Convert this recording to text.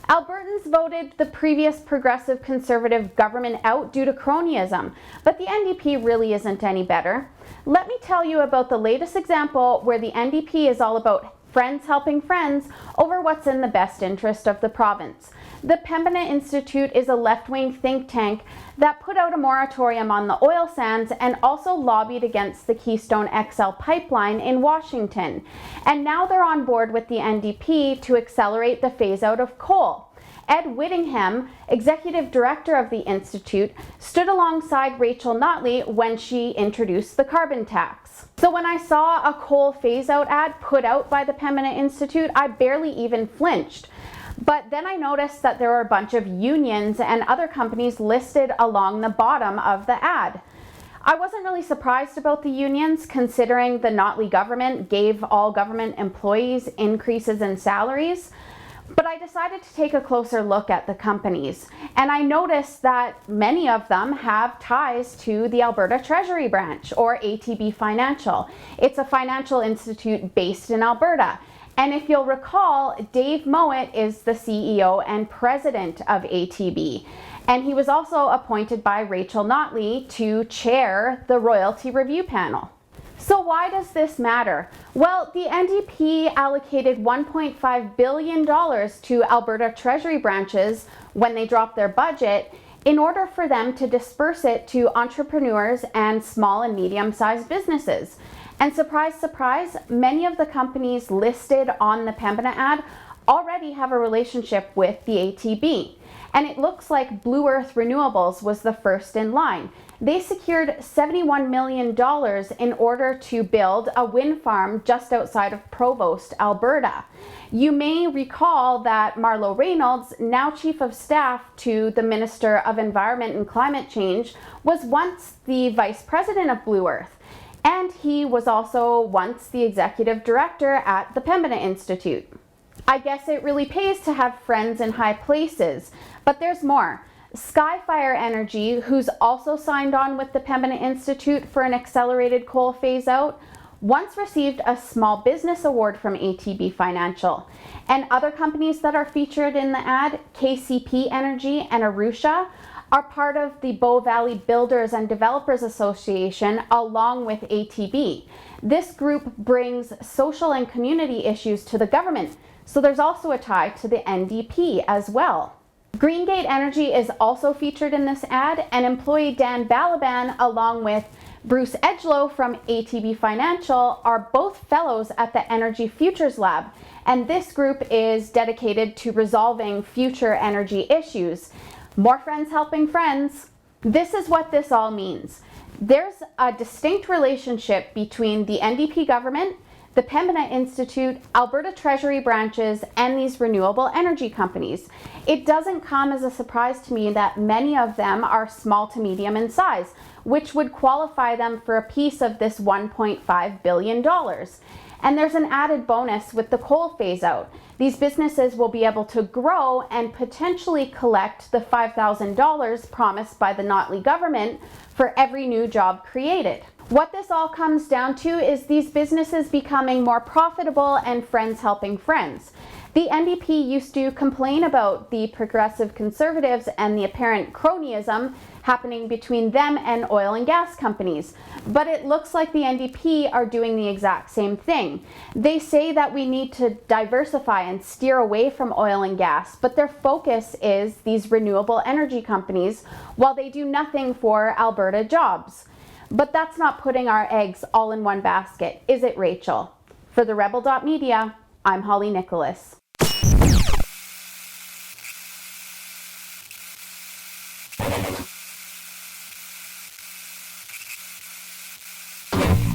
Albertans voted the previous progressive conservative government out due to cronyism, but the NDP really isn't any better. Let me tell you about the latest example where the NDP is all about friends helping friends over what's in the best interest of the province. The Pembina Institute is a left-wing think tank that put out a moratorium on the oil sands and also lobbied against the Keystone XL pipeline in Washington. And now they're on board with the NDP to accelerate the phase-out of coal. Ed Whittingham, executive director of the Institute, stood alongside Rachel Notley when she introduced the carbon tax. So when I saw a coal phase-out ad put out by the Pembina Institute, I barely even flinched. But then I noticed that there were a bunch of unions and other companies listed along the bottom of the ad. I wasn't really surprised about the unions, considering the Notley government gave all government employees increases in salaries. But I decided to take a closer look at the companies, and I noticed that many of them have ties to the Alberta Treasury Branch, or ATB Financial. It's a financial institute based in Alberta. And if you'll recall, Dave Mowat is the CEO and president of ATB. And he was also appointed by Rachel Notley to chair the Royalty Review Panel. So why does this matter? Well, the NDP allocated $1.5 billion to Alberta Treasury branches when they dropped their budget in order for them to disperse it to entrepreneurs and small and medium-sized businesses. And surprise, surprise, many of the companies listed on the Pembina ad already have a relationship with the ATB. And it looks like BluEarth Renewables was the first in line. They secured $71 million in order to build a wind farm just outside of Provost, Alberta. You may recall that Marlo Reynolds, now Chief of Staff to the Minister of Environment and Climate Change, was once the Vice President of BluEarth. And he was also once the executive director at the Pembina Institute. I guess it really pays to have friends in high places, but there's more. Skyfire Energy, who's also signed on with the Pembina Institute for an accelerated coal phase-out, once received a small business award from ATB Financial. And other companies that are featured in the ad, KCP Energy and Arusha, are part of the Bow Valley Builders and Developers Association along with ATB. This group brings social and community issues to the government, so there's also a tie to the NDP as well. Greengate Energy is also featured in this ad, and employee Dan Balaban along with Bruce Edgelow from ATB Financial are both fellows at the Energy Futures Lab, and this group is dedicated to resolving future energy issues. More friends helping friends. This is what this all means. There's a distinct relationship between the NDP government, the Pembina Institute, Alberta Treasury branches, and these renewable energy companies. It doesn't come as a surprise to me that many of them are small to medium in size, which would qualify them for a piece of this $1.5 billion. And there's an added bonus with the coal phase out. These businesses will be able to grow and potentially collect the $5,000 promised by the Notley government for every new job created. What this all comes down to is these businesses becoming more profitable and friends helping friends. The NDP used to complain about the progressive conservatives and the apparent cronyism happening between them and oil and gas companies. But it looks like the NDP are doing the exact same thing. They say that we need to diversify and steer away from oil and gas, but their focus is these renewable energy companies while they do nothing for Alberta jobs. But that's not putting our eggs all in one basket, is it, Rachel? For TheRebel.Media, I'm Holly Nicholas. You